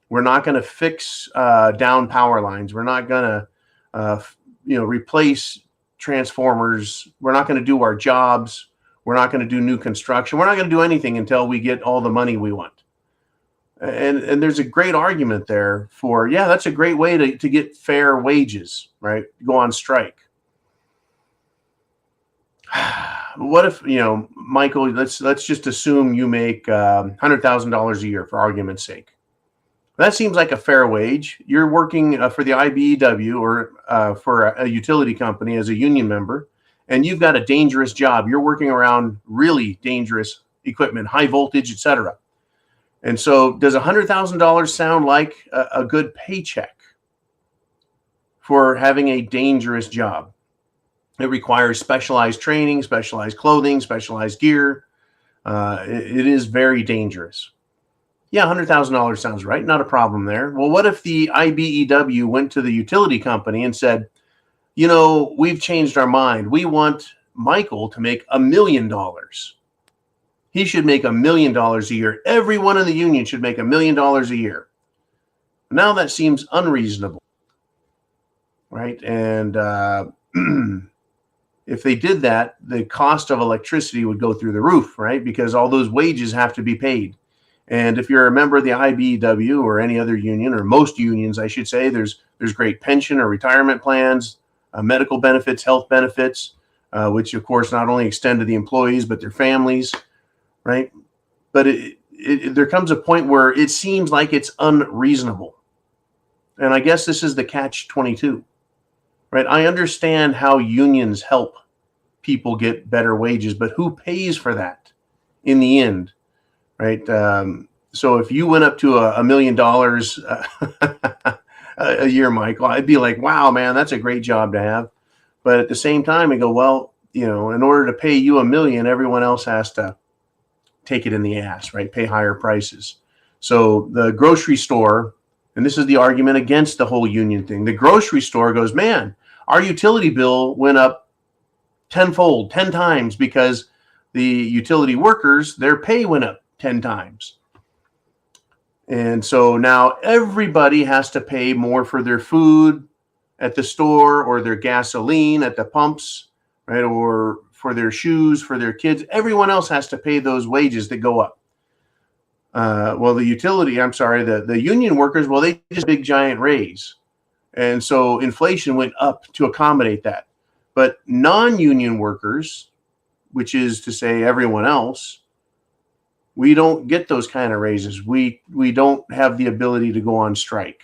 We're not going to fix down power lines. We're not going to, replace transformers. We're not going to do our jobs. We're not going to do new construction. We're not going to do anything until we get all the money we want. And there's a great argument there for, yeah, that's a great way to get fair wages, right? Go on strike. What if, Michael, let's just assume you make $100,000 a year for argument's sake. That seems like a fair wage. You're working for the IBEW or for a utility company as a union member, and you've got a dangerous job. You're working around really dangerous equipment, high voltage, etc. And so does $100,000 sound like a good paycheck for having a dangerous job? It requires specialized training, specialized clothing, specialized gear. It is very dangerous. Yeah, $100,000 sounds right. Not a problem there. Well, what if the IBEW went to the utility company and said, we've changed our mind. We want Michael to make $1 million. He should make $1 million a year. Everyone in the union should make $1 million a year. Now that seems unreasonable, right? And if they did that, the cost of electricity would go through the roof, right? Because all those wages have to be paid. And if you're a member of the IBEW or any other union, or most unions, I should say, there's great pension or retirement plans, medical benefits, health benefits, which of course not only extend to the employees but their families, right? But there comes a point where it seems like it's unreasonable, and I guess this is the catch-22, right? I understand how unions help people get better wages, but who pays for that in the end? Right. So if you went up to $1 million a year, Michael, I'd be like, wow, man, that's a great job to have. But at the same time, I go, well, in order to pay you $1 million, everyone else has to take it in the ass, right? Pay higher prices. So the grocery store, and this is the argument against the whole union thing. The grocery store goes, man, our utility bill went up tenfold, 10 times because the utility workers, their pay went up 10 times. And so now everybody has to pay more for their food at the store, or their gasoline at the pumps, right? Or for their shoes, for their kids. Everyone else has to pay those wages that go up. Well, the union workers, well, they just big giant raise. And so inflation went up to accommodate that. But non-union workers, which is to say everyone else, we don't get those kind of raises. We don't have the ability to go on strike.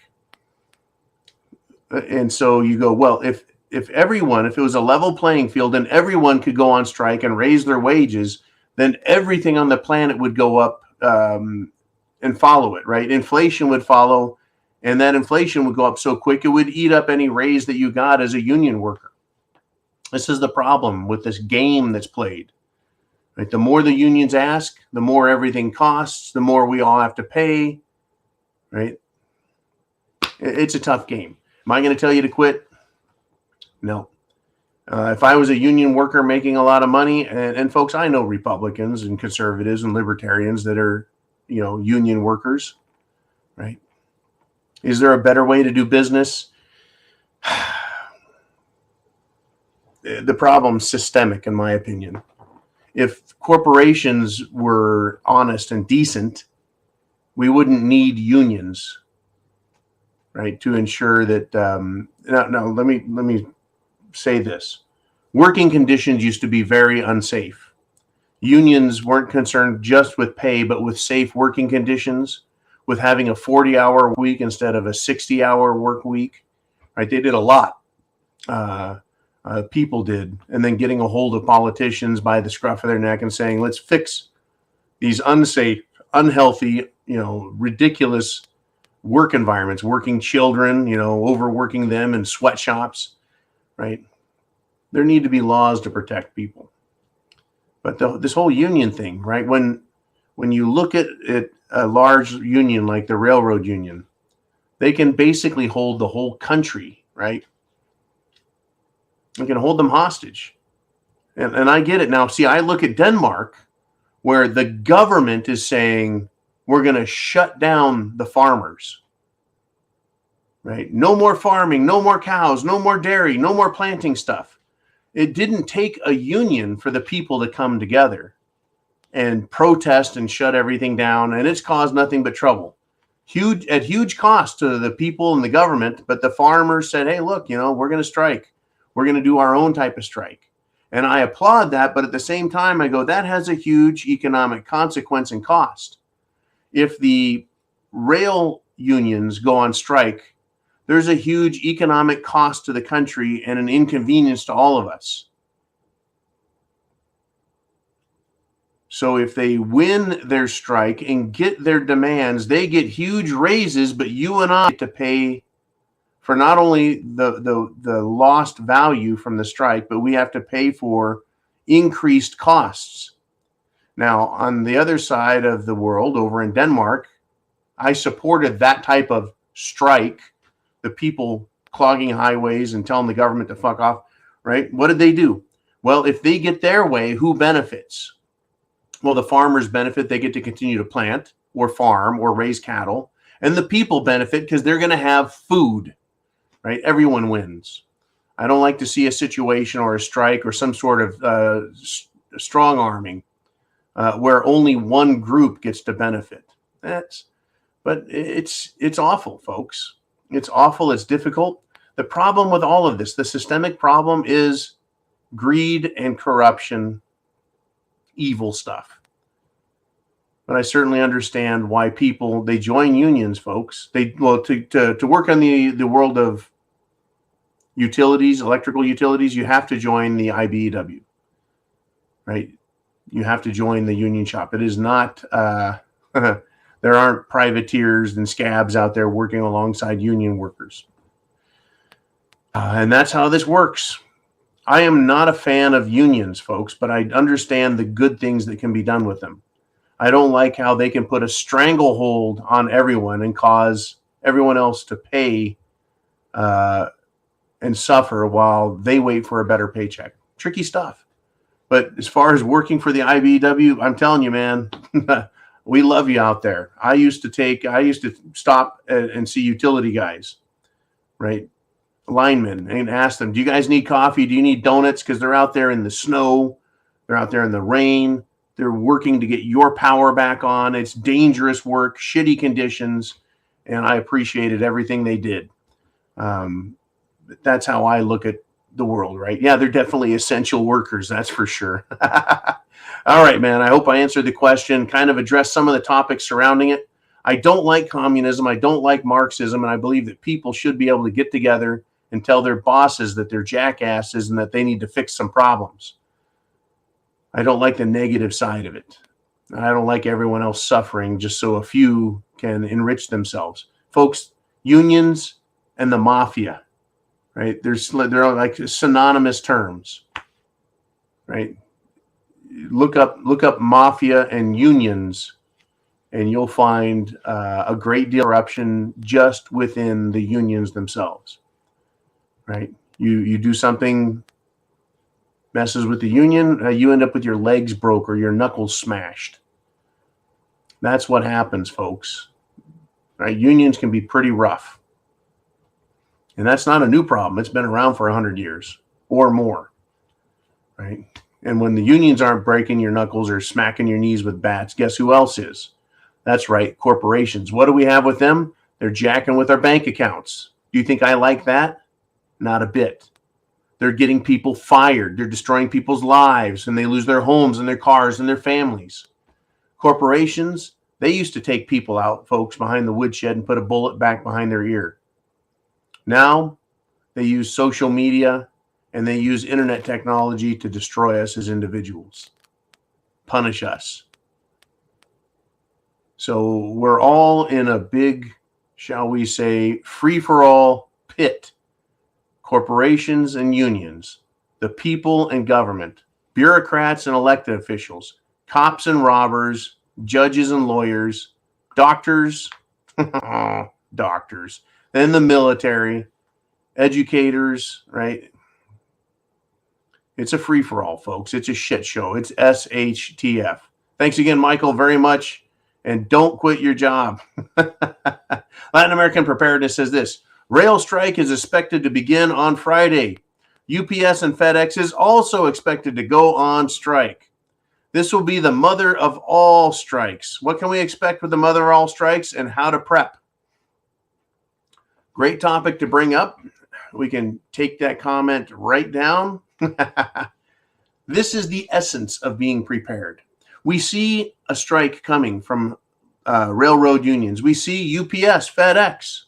And so you go, well, if it was a level playing field and everyone could go on strike and raise their wages, then everything on the planet would go up and follow it, right? Inflation would follow, and that inflation would go up so quick it would eat up any raise that you got as a union worker. This is the problem with this game that's played. Right? The more the unions ask, the more everything costs, the more we all have to pay, right? It's a tough game. Am I going to tell you to quit? No. If I was a union worker making a lot of money, and folks, I know Republicans and conservatives and libertarians that are, union workers, right? Is there a better way to do business? The problem's systemic, in my opinion. If corporations were honest and decent, we wouldn't need unions, right, to ensure that. Let me say this: working conditions used to be very unsafe. Unions weren't concerned just with pay, but with safe working conditions, with having a 40-hour week instead of a 60-hour work week. Right, they did a lot. People did, and then getting a hold of politicians by the scruff of their neck and saying, let's fix these unsafe, unhealthy, ridiculous work environments, working children, overworking them in sweatshops, right? There need to be laws to protect people. But this whole union thing, right? When you look at a large union like the railroad union, they can basically hold the whole country, right? They can hold them hostage. And I get it now. See, I look at Denmark, where the government is saying, we're going to shut down the farmers, right? No more farming, no more cows, no more dairy, no more planting stuff. It didn't take a union for the people to come together and protest and shut everything down, and it's caused nothing but trouble. At huge cost to the people and the government, but the farmers said, hey, look, we're going to strike. We're going to do our own type of strike. And I applaud that, but at the same time, I go, that has a huge economic consequence and cost. If the rail unions go on strike, there's a huge economic cost to the country and an inconvenience to all of us. So if they win their strike and get their demands, they get huge raises, but you and I get to pay for not only the lost value from the strike, but we have to pay for increased costs. Now, on the other side of the world, over in Denmark, I supported that type of strike, the people clogging highways and telling the government to fuck off, right? What did they do? Well, if they get their way, who benefits? Well, the farmers benefit. They get to continue to plant or farm or raise cattle. And the people benefit because they're going to have food, right? Everyone wins. I don't like to see a situation or a strike or some sort of strong arming where only one group gets to benefit. But it's awful, folks. It's awful. It's difficult. The problem with all of this, the systemic problem, is greed and corruption, evil stuff. But I certainly understand why people, they join unions, folks. To work on the world of utilities, electrical utilities, you have to join the IBEW, right? You have to join the union shop. It is not, there aren't privateers and scabs out there working alongside union workers. And that's how this works. I am not a fan of unions, folks, but I understand the good things that can be done with them. I don't like how they can put a stranglehold on everyone and cause everyone else to pay and suffer while they wait for a better paycheck. Tricky stuff. But as far as working for the IBEW, I'm telling you, man, we love you out there. I used to stop and see utility guys, right? Linemen, and ask them, do you guys need coffee? Do you need donuts? Because they're out there in the snow. They're out there in the rain. They're working to get your power back on. It's dangerous work, shitty conditions, and I appreciated everything they did. That's how I look at the world, right? Yeah, they're definitely essential workers, that's for sure. All right, man, I hope I answered the question, kind of addressed some of the topics surrounding it. I don't like communism. I don't like Marxism, and I believe that people should be able to get together and tell their bosses that they're jackasses and that they need to fix some problems. I don't like the negative side of it. I don't like everyone else suffering just so a few can enrich themselves. Folks, unions and the mafia, right? They're like synonymous terms, right? Look up mafia and unions, and you'll find a great deal of corruption just within the unions themselves, right? You do something, messes with the union, you end up with your legs broke or your knuckles smashed. That's what happens, folks. Right? Unions can be pretty rough. And that's not a new problem. It's been around for 100 years or more, right? And when the unions aren't breaking your knuckles or smacking your knees with bats, guess who else is? That's right, corporations. What do we have with them? They're jacking with our bank accounts. Do you think I like that? Not a bit. They're getting people fired. They're destroying people's lives, and they lose their homes and their cars and their families. Corporations, they used to take people out, folks, behind the woodshed and put a bullet back behind their ear. Now, they use social media and they use internet technology to destroy us as individuals, punish us. So we're all in a big, shall we say, free-for-all pit. Corporations and unions, the people and government, bureaucrats and elected officials, cops and robbers, judges and lawyers, doctors, doctors, then the military, educators, right? It's a free-for-all, folks. It's a shit show. It's SHTF. Thanks again, Michael, very much. And don't quit your job. Latin American Preparedness says this: rail strike is expected to begin on Friday. UPS and FedEx is also expected to go on strike. This will be the mother of all strikes. What can we expect with the mother of all strikes and how to prep? Great topic to bring up. We can take that comment right down. This is the essence of being prepared. We see a strike coming from railroad unions. We see UPS, FedEx,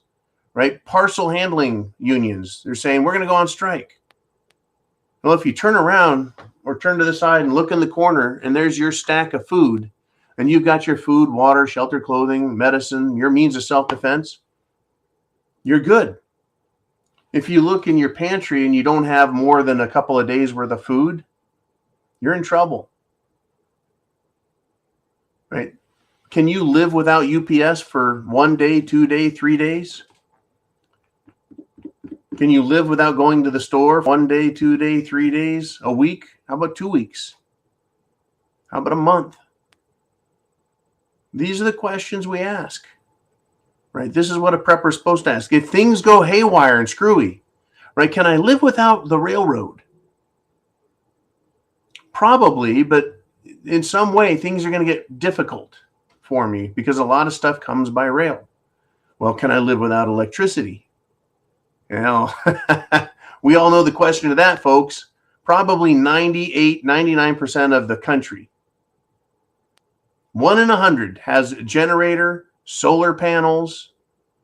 right? Parcel handling unions. They're saying, we're going to go on strike. Well, if you turn around or turn to the side and look in the corner and there's your stack of food and you've got your food, water, shelter, clothing, medicine, your means of self-defense, you're good. If you look in your pantry and you don't have more than a couple of days worth of food, you're in trouble. Right? Can you live without UPS for 1 day, 2 days, 3 days? Can you live without going to the store 1 day, 2 days, 3 days, a week? How about 2 weeks? How about a month? These are the questions we ask. Right? This is what a prepper is supposed to ask. If things go haywire and screwy, right? Can I live without the railroad? Probably, but in some way, things are going to get difficult for me because a lot of stuff comes by rail. Well, can I live without electricity? You know, we all know the question to that, folks. Probably 98, 99% of the country, 1 in 100 has a generator, solar panels,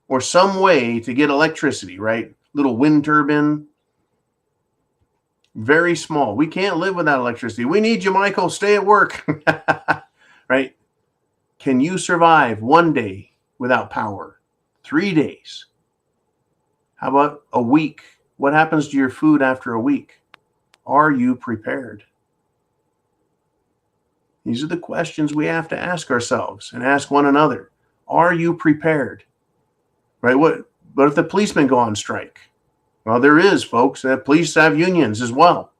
or some way to get electricity, right? Little wind turbine. Very small. We can't live without electricity. We need you, Michael. Stay at work. Right? Can you survive 1 day without power? 3 days? How about a week? What happens to your food after a week? Are you prepared? These are the questions we have to ask ourselves and ask one another. Are you prepared? Right? What if the policemen go on strike? Well, there is, folks. Police have unions as well.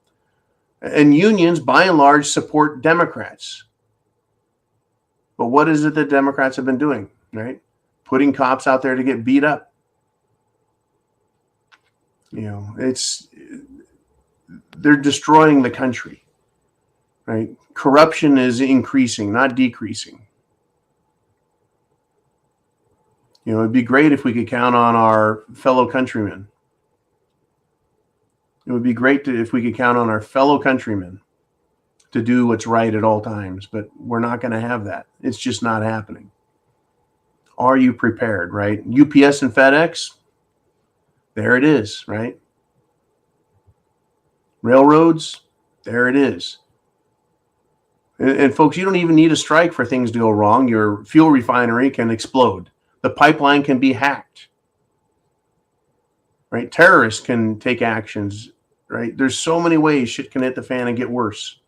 And unions, by and large, support Democrats. But what is it that Democrats have been doing, right? Putting cops out there to get beat up. You know, they're destroying the country, right? Corruption is increasing, not decreasing. You know, it'd be great if we could count on our fellow countrymen. It would be great if we could count on our fellow countrymen to do what's right at all times, but we're not going to have that. It's just not happening. Are you prepared, right? UPS and FedEx, there it is, right? Railroads, there it is. And folks, you don't even need a strike for things to go wrong. Your fuel refinery can explode. The pipeline can be hacked. Right? Terrorists can take actions, right? There's so many ways shit can hit the fan and get worse.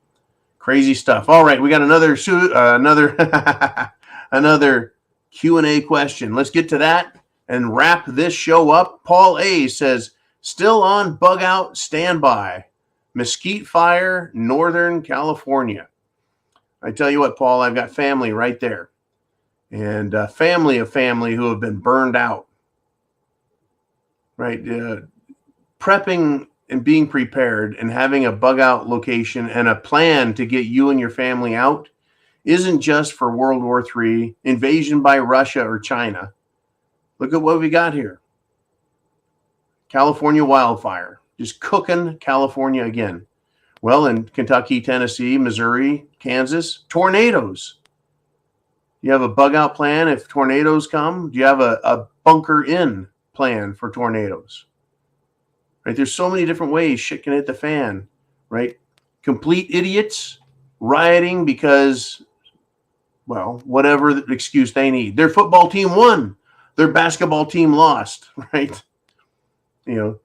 Crazy stuff. All right, we got another another Q&A question. Let's get to that and wrap this show up. Paul A says, still on bug out standby. Mesquite fire, Northern California. I tell you what, Paul, I've got family right there. And a family of family who have been burned out. Right? Prepping and being prepared and having a bug out location and a plan to get you and your family out isn't just for World War III, invasion by Russia or China. Look at what we got here. California wildfire, just cooking California again. Well, in Kentucky, Tennessee, Missouri, Kansas, tornadoes. You have a bug out plan if tornadoes come? Do you have a bunker in plan for tornadoes? Right? There's so many different ways shit can hit the fan, right? Complete idiots rioting because well, whatever the excuse they need. Their football team won. Their basketball team lost, right?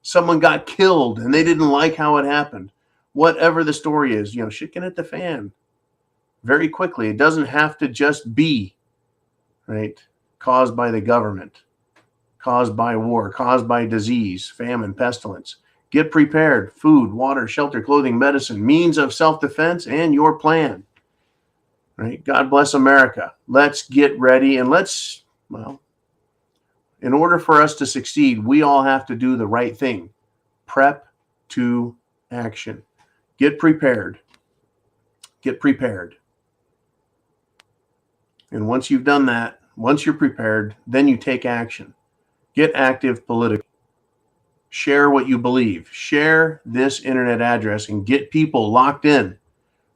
Someone got killed and they didn't like how it happened. Whatever the story is, shit can hit the fan very quickly. It doesn't have to just be, right, caused by the government, caused by war, caused by disease, famine, pestilence. Get prepared. Food, water, shelter, clothing, medicine, means of self-defense, and your plan. Right? God bless America. Let's get ready and in order for us to succeed, we all have to do the right thing. Prep to action. Get prepared. Get prepared. And once you've done that, once you're prepared, then you take action. Get active politically. Share what you believe. Share this internet address and get people locked in.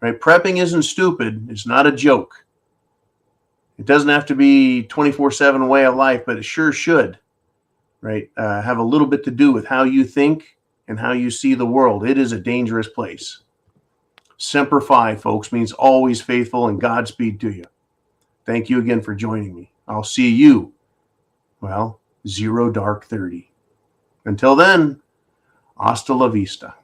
Right? Prepping isn't stupid. It's not a joke. It doesn't have to be 24/7 way of life, but it sure should, right? Have a little bit to do with how you think and how you see the world. It is a dangerous place. Semper Fi, folks, means always faithful, and Godspeed to you. Thank you again for joining me. I'll see you, 0 dark 30. Until then, hasta la vista.